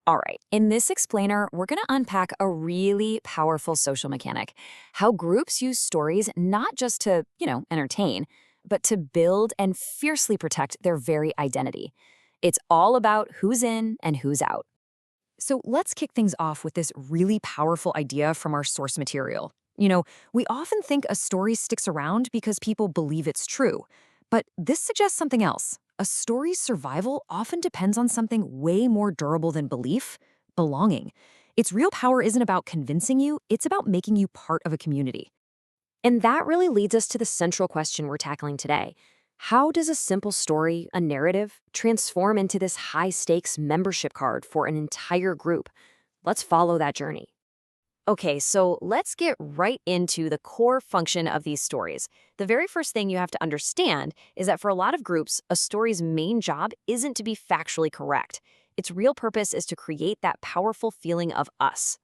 All right, in this explainer, we're going to unpack a really powerful social mechanic, how groups use stories not just to, entertain, but to build and fiercely protect their very identity. It's all about who's in and who's out. So let's kick things off with this really powerful idea from our source material. We often think a story sticks around because people believe it's true. But this suggests something else. A story's survival often depends on something way more durable than belief: belonging. Its real power isn't about convincing you, it's about making you part of a community. And that really leads us to the central question we're tackling today. How does a simple story, a narrative, transform into this high-stakes membership card for an entire group? Let's follow that journey. Okay, so let's get right into the core function of these stories. The very first thing you have to understand is that for a lot of groups, a story's main job isn't to be factually correct. Its real purpose is to create that powerful feeling of us.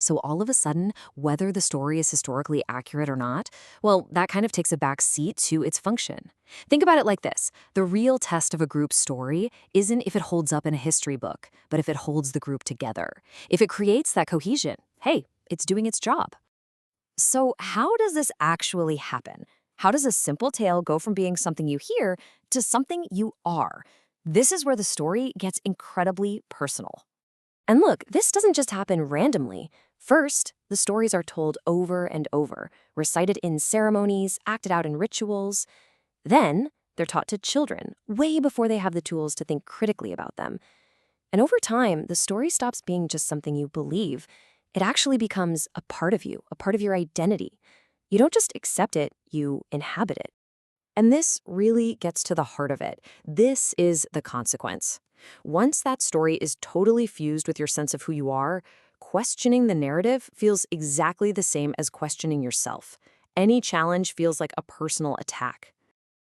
So all of a sudden, whether the story is historically accurate or not, well, that kind of takes a back seat to its function. Think about it like this. The real test of a group's story isn't if it holds up in a history book, but if it holds the group together. If it creates that cohesion, hey, it's doing its job. So how does this actually happen? How does a simple tale go from being something you hear to something you are? This is where the story gets incredibly personal. And look, this doesn't just happen randomly. First, the stories are told over and over, recited in ceremonies, acted out in rituals. Then, they're taught to children, way before they have the tools to think critically about them. And over time, the story stops being just something you believe. It actually becomes a part of you, a part of your identity. You don't just accept it, you inhabit it. And this really gets to the heart of it. This is the consequence. Once that story is totally fused with your sense of who you are, questioning the narrative feels exactly the same as questioning yourself. Any challenge feels like a personal attack.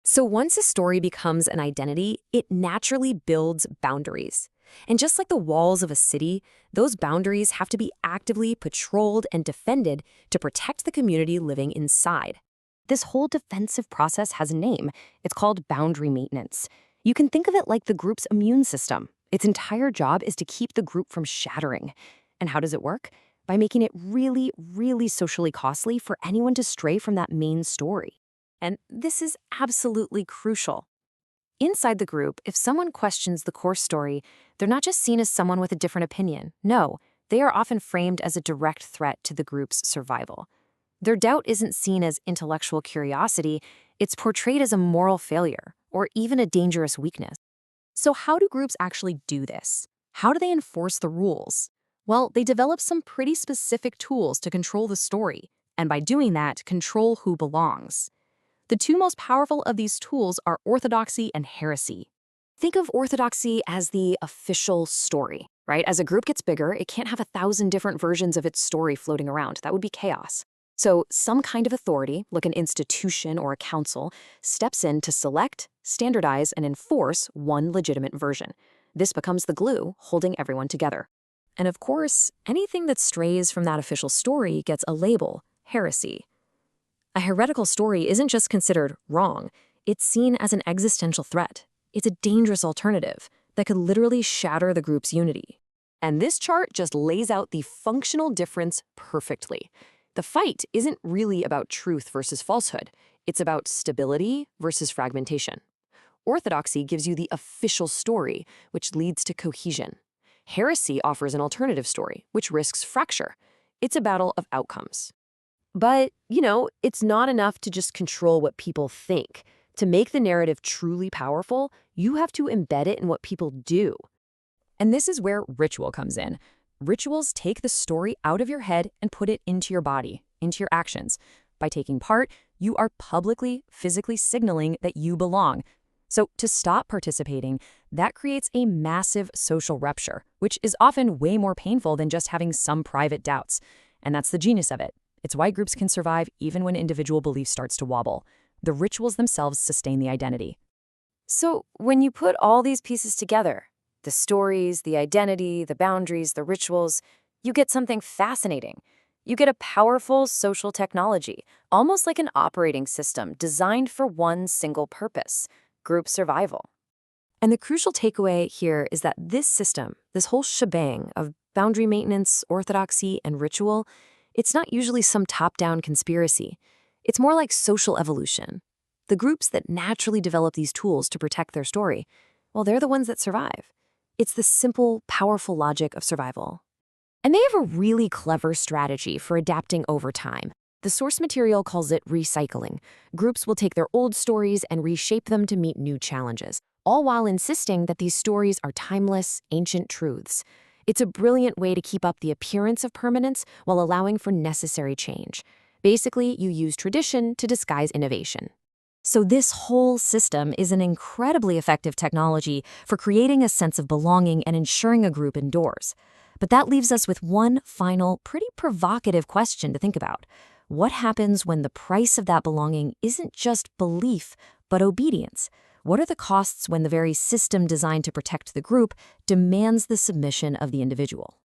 So once a story becomes an identity, it naturally builds boundaries. And just like the walls of a city, those boundaries have to be actively patrolled and defended to protect the community living inside. This whole defensive process has a name. It's called boundary maintenance. You can think of it like the group's immune system. Its entire job is to keep the group from shattering. And how does it work? By making it really, really socially costly for anyone to stray from that main story. And this is absolutely crucial. Inside the group, if someone questions the core story, they're not just seen as someone with a different opinion. No, they are often framed as a direct threat to the group's survival. Their doubt isn't seen as intellectual curiosity, it's portrayed as a moral failure, or even a dangerous weakness. So how do groups actually do this? How do they enforce the rules? Well, they develop some pretty specific tools to control the story, and by doing that, control who belongs. The two most powerful of these tools are orthodoxy and heresy. Think of orthodoxy as the official story, right? As a group gets bigger, it can't have 1,000 different versions of its story floating around. That would be chaos. So some kind of authority, like an institution or a council, steps in to select, standardize, and enforce one legitimate version. This becomes the glue holding everyone together. And of course, anything that strays from that official story gets a label: heresy. A heretical story isn't just considered wrong, it's seen as an existential threat. It's a dangerous alternative that could literally shatter the group's unity. And this chart just lays out the functional difference perfectly. The fight isn't really about truth versus falsehood. It's about stability versus fragmentation. Orthodoxy gives you the official story, which leads to cohesion. Heresy offers an alternative story, which risks fracture. It's a battle of outcomes. But, it's not enough to just control what people think. To make the narrative truly powerful, you have to embed it in what people do. And this is where ritual comes in. Rituals take the story out of your head and put it into your body, into your actions. By taking part, you are publicly, physically signaling that you belong. So to stop participating, that creates a massive social rupture, which is often way more painful than just having some private doubts. And that's the genius of it. It's why groups can survive even when individual belief starts to wobble. The rituals themselves sustain the identity. So when you put all these pieces together, the stories, the identity, the boundaries, the rituals, you get something fascinating. You get a powerful social technology, almost like an operating system designed for one single purpose: group survival. And the crucial takeaway here is that this system, this whole shebang of boundary maintenance, orthodoxy, and ritual, it's not usually some top-down conspiracy. It's more like social evolution. The groups that naturally develop these tools to protect their story, well, they're the ones that survive. It's the simple, powerful logic of survival. And they have a really clever strategy for adapting over time. The source material calls it recycling. Groups will take their old stories and reshape them to meet new challenges, all while insisting that these stories are timeless, ancient truths. It's a brilliant way to keep up the appearance of permanence while allowing for necessary change. Basically, you use tradition to disguise innovation. So this whole system is an incredibly effective technology for creating a sense of belonging and ensuring a group endures. But that leaves us with one final, pretty provocative question to think about. What happens when the price of that belonging isn't just belief, but obedience? What are the costs when the very system designed to protect the group demands the submission of the individual?